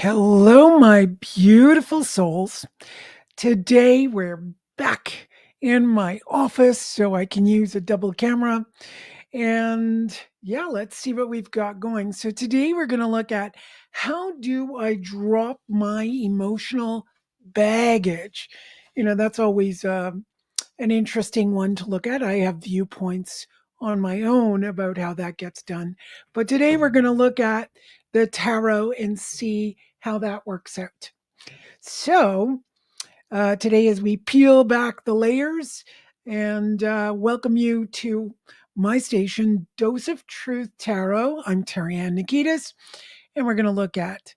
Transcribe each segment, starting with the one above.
Hello, my beautiful souls. Today we're back in my office so I can use a double camera. And yeah, let's see what we've got going. So today we're going to look at how do I drop my emotional baggage? That's always an interesting one to look at. I have viewpoints on my own about how that gets done. But today we're going to look at the tarot and see how that works out. So, today, as we peel back the layers and welcome you to my station, Dose of Truth Tarot, I'm Terryann Nikitas, and we're going to look at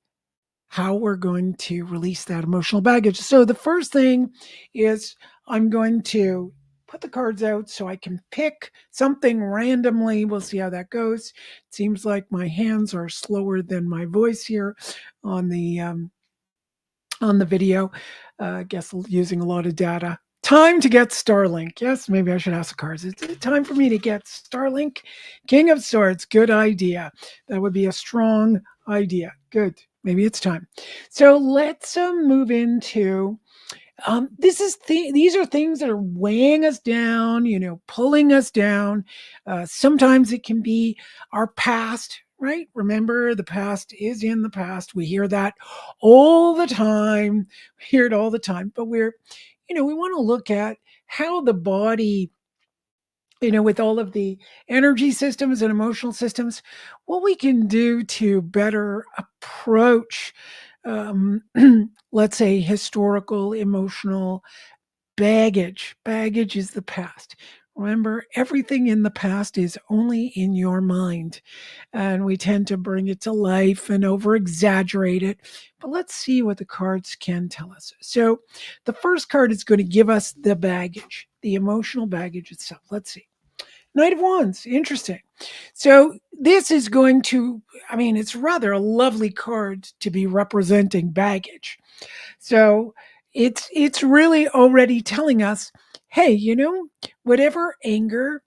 how we're going to release that emotional baggage. So the first thing is I'm going to put the cards out so I can pick something randomly. We'll see how that goes. It seems like my hands are slower than my voice here on the video. I guess using a lot of data. Time to get Starlink. Yes, maybe I should ask the cards. It's time for me to get Starlink. King of Swords. Good idea. That would be a strong idea. Good. Maybe it's time. So let's move into these are things that are weighing us down, pulling us down. Sometimes it can be our past, right? Remember, the past is in the past. We hear that all the time. We hear it all the time. But we want to look at how the body, with all of the energy systems and emotional systems, what we can do to better approach, um, let's say, historical emotional baggage. Baggage is the past. Remember, everything in the past is only in your mind, and we tend to bring it to life and over exaggerate it. But let's see what the cards can tell us. So, the first card is going to give us the baggage, the emotional baggage itself. Let's see. Knight of Wands, interesting. So this is going to, it's rather a lovely card to be representing baggage. So it's really already telling us, hey, whatever anger,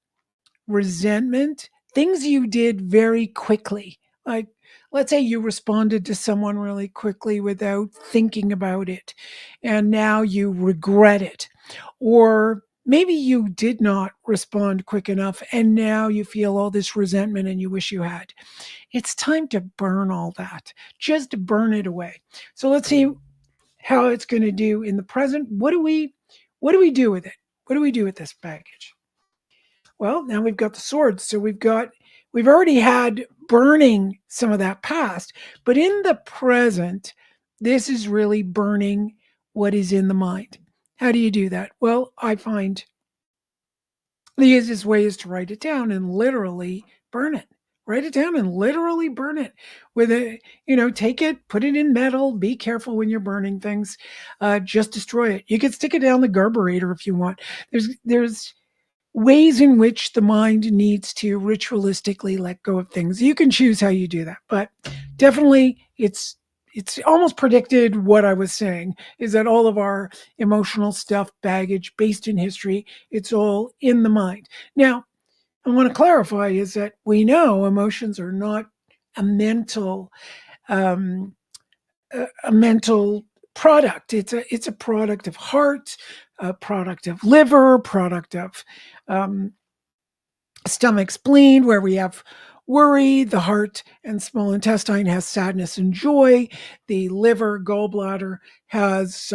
resentment, things you did very quickly. Like, let's say you responded to someone really quickly without thinking about it, and now you regret it. Or maybe you did not respond quick enough, and now you feel all this resentment and you wish you had. It's time to burn all that, just burn it away. So let's see how it's going to do in the present. What do we do with it? What do we do with this baggage? Well, now we've got the swords. So we've already had burning some of that past, but in the present, this is really burning what is in the mind. How do you do that? Well, I find the easiest way is to write it down and literally burn it. Write it down and literally burn it with take it, put it in metal. Be careful when you're burning things. Just destroy it. You can stick it down the garburator if you want. There's ways in which the mind needs to ritualistically let go of things. You can choose how you do that, but definitely it's almost predicted what I was saying is that all of our emotional stuff, baggage based in history, it's all in the mind. Now, I want to clarify is that we know emotions are not a mental um, a mental product. It's a product of heart, a product of liver, product of um, stomach, spleen, where we have worry. The heart and small intestine has sadness and joy. The liver, gallbladder has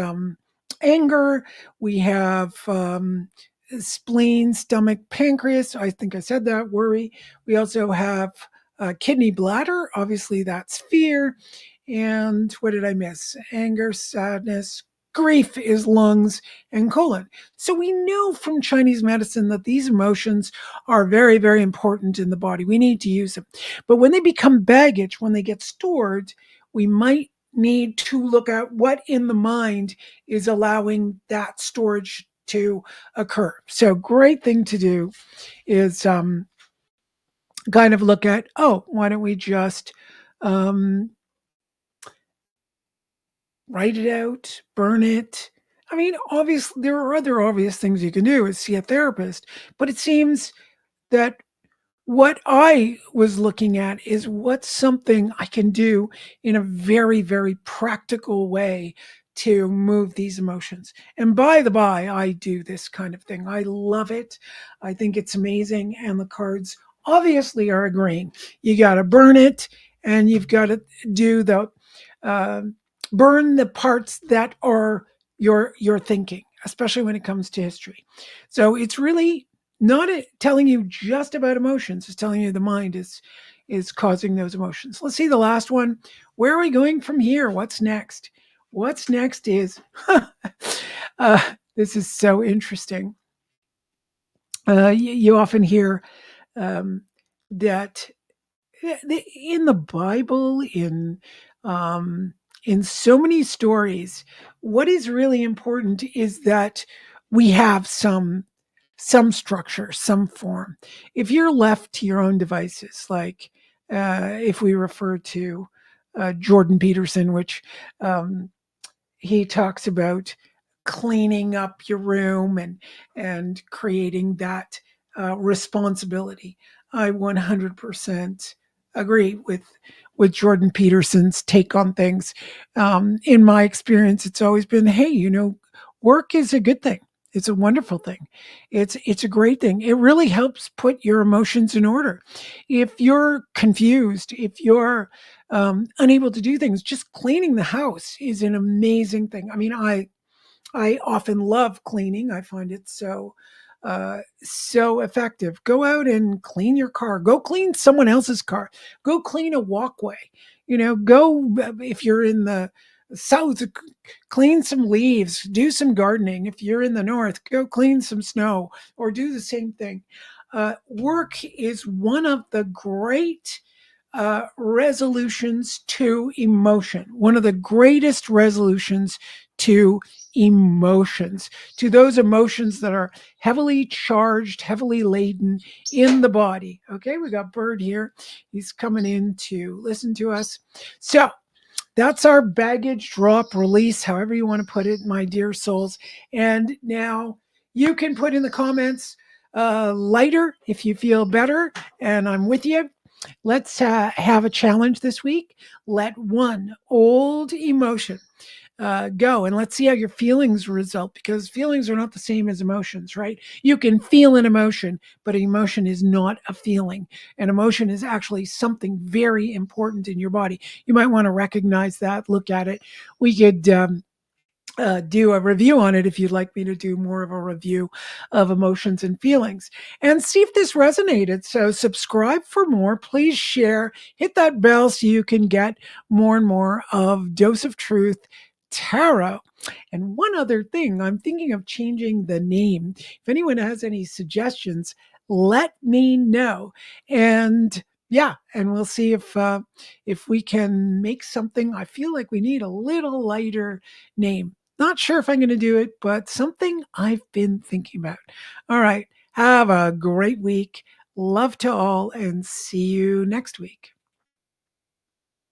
anger. We have spleen, stomach, pancreas. I think I said that. Worry. We also have kidney, bladder. Obviously, that's fear. And what did I miss? Anger, sadness, grief is lungs and colon. So we know from Chinese medicine that these emotions are very, very important in the body. We need to use them. But when they become baggage, when they get stored, we might need to look at what in the mind is allowing that storage to occur. So, great thing to do is kind of look at, oh, why don't we just um, write it out, burn it? I mean, obviously, there are other obvious things you can do is see a therapist, but it seems that what I was looking at is what's something I can do in a very, very practical way to move these emotions. And by the by, I do this kind of thing. I love it. I think it's amazing. And the cards obviously are agreeing. You got to burn it and you've got to do the uh, burn the parts that are your thinking, especially when it comes to history. So it's really not telling you just about emotions, it's telling you the mind is causing those emotions. Let's see the last one. Where are we going from here? What's next? What's next is this is so interesting. You often hear um, that in the Bible, um, in so many stories, what is really important is that we have some structure, some form. If you're left to your own devices, like if we refer to Jordan Peterson, which um, he talks about cleaning up your room and creating that responsibility. I 100% agree with Jordan Peterson's take on things. In my experience, it's always been, hey, work is a good thing. It's a wonderful thing. It's a great thing. It really helps put your emotions in order. If you're confused, if you're unable to do things, just cleaning the house is an amazing thing. I mean, I often love cleaning. I find it so effective. Go out and clean your car. Go clean someone else's car. Go clean a walkway. Go if you're in the south, clean some leaves. Do some gardening. If you're in the north, go clean some snow or do the same thing. Work is one of the great resolutions to emotion. One of the greatest resolutions to emotions, to those emotions that are heavily charged, heavily laden in the body. Okay, we got Bird here. He's coming in to listen to us. So, that's our baggage drop release, however you want to put it, my dear souls. And now you can put in the comments lighter if you feel better, and I'm with you. Let's have a challenge this week. Let one old emotion go and let's see how your feelings result, because feelings are not the same as emotions, right? You can feel an emotion, but an emotion is not a feeling. An emotion is actually something very important in your body. You might want to recognize that, look at it. We could do a review on it if you'd like me to do more of a review of emotions and feelings and see if this resonated. So, subscribe for more. Please share, hit that bell so you can get more and more of Dose of Truth Tarot. And one other thing, I'm thinking of changing the name. If anyone has any suggestions, let me know. And yeah, and we'll see if we can make something. I feel like we need a little lighter name. Not sure if I'm going to do it, but something I've been thinking about. All right. Have a great week. Love to all and see you next week.